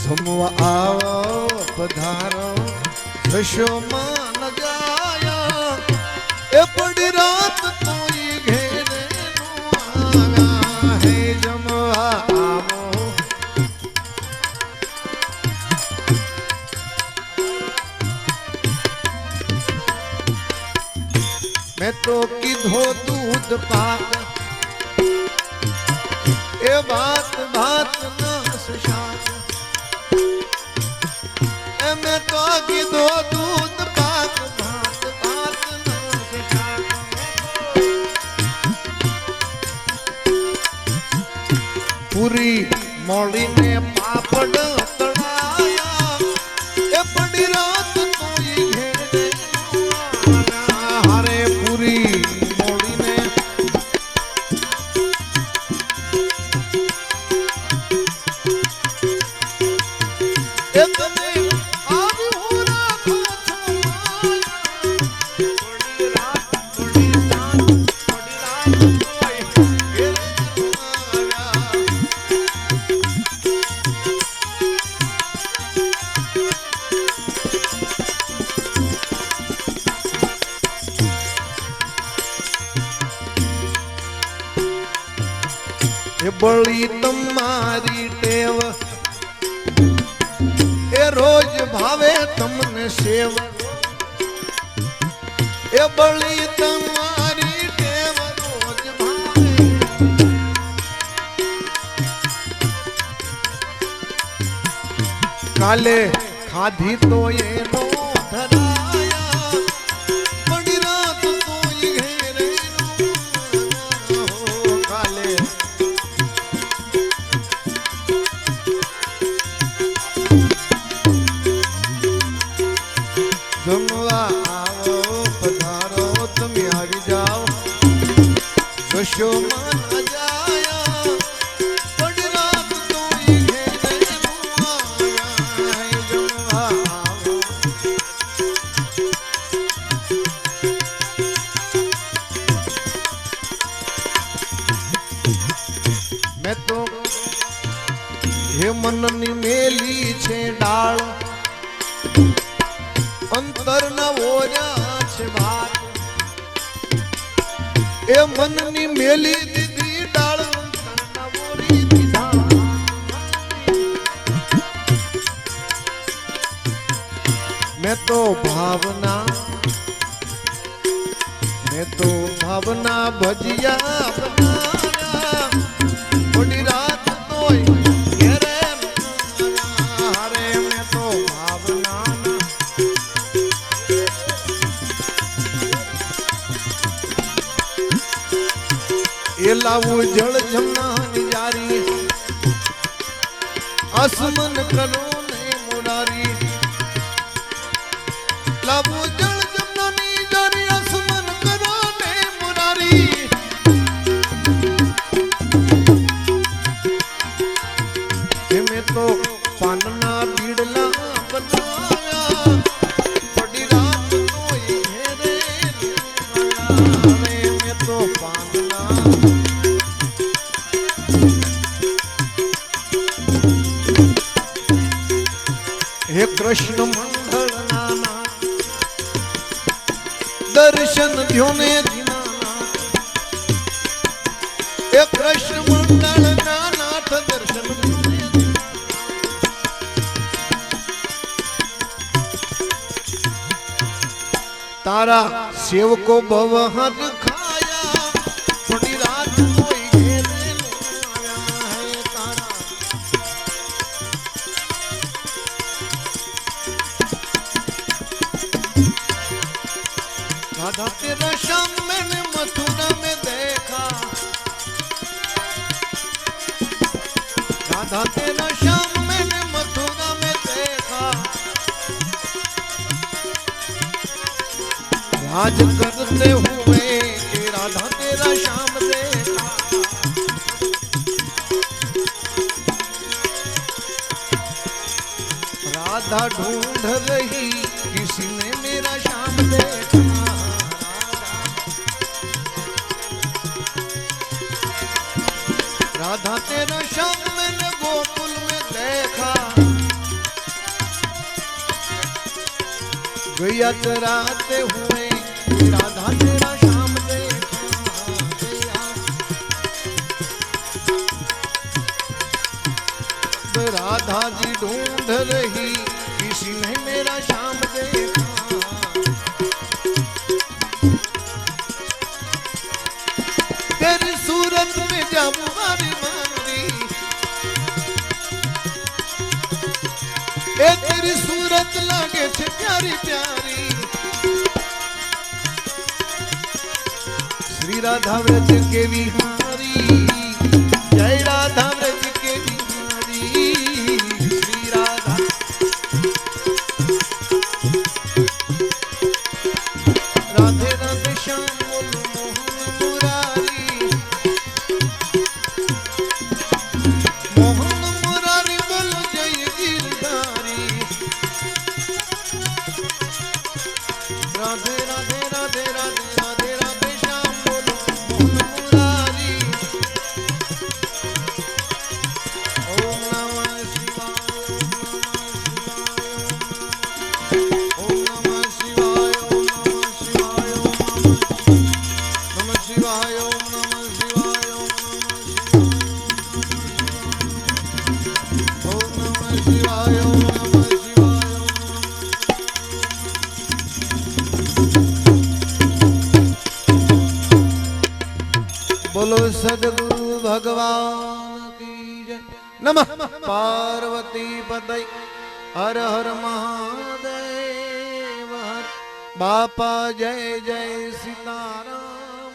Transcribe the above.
જમવા આવો પધારો જશોમાં ન જાયા એ પડી રાત તોય ઘેરે નો આવ્યા હે જમવા આવો मैं तो किधो दूध पाक ए बात बात न सुशाक ए मैं तो किधो दूध पाक बात बात न सुशाक पूरी मोड़ी ने पापड़ तड़ाया ए बड़ी रात तो ये घेरे हरे पूरी मोड़ी ने ए तने आवी हो राखो छो बड़ी रात बड़ी रात कोई घेरे बड़ी तुम्हारी टेव ए रोज भावे तुमने सेव ए बड़ी तुम्हारी टेव रोज भावे काले खाधी तो ये नो धराया बड़ी रात तो ये घेरे नो काले जमवा आओ पधारो तुम आवी जाओ कशो मन जाया बड़ी रात तो ये घेरे आया जमवा आओ मैं तो हे मननी मेली छे डाल अंतर न ओर्या छे भात ए मननी मेली दीदी डाल अंतर न ओरी दीधा मैं तो भावना भजिया बनाया बड़ी रात तो घेरे हरे मैं तो भावना ये लावू जल जमना जारी आसमन करो ने मुरारी लावू जल जमना जारी आसमन करो ने मुरारी में तो पानना बीड़ला बनाया बड़ी रात तो ये घेरे में तो पानना हे कृष्ण मंडल नाना दर्शन ध्योने दीनाना हे कृष्ण मंडल नानाथ दर्शन ध्योने तारा सेवको भवहर खाया थोड़ी रात कोई घेरे आया है तारा राधा तेरा श्याम मैंने मथुरा में देखा राधा तेरा श्याम मैंने मथुरा में देखा राज करते हुए राधा तेरा श्याम देखा राधा ढूंढ रही किसी ने मेरा श्याम देखा राधा तेरा श्याम मैंने गोकुल में देखा गैया चराते हुए राधा तेरा शाम देखा गया। राधा जी ढूंढ रही किसी ने मेरा शाम देखा। तेरी सूरत में जब मारी मारी, ए तेरी सूरत लागे छे प्यारी प्यारी। श्री राधा व्रज के विहारी, जय राधा व्रज के विहारी। श्री राधा राधे राधे श्याम बोलो मोहन मुरारी, मोहन मुरारी बोलो जय गिरधारी। राधे राधे राधे राधे राधे राधे श्याम बोलो मोहन मुरारी। ओम नमः शिवाय, ओम नमः शिवाय, ओम नमः शिवाय, ओम नमः शिवाय, ओम नमः शिवाय, ओम नमः शिवाय, ओम नमः शिवाय। बोलो सद्गुरु भगवान की जय। नमः पार्वती पतये हर हर महादेव हर। बापा जय जय सीताराम।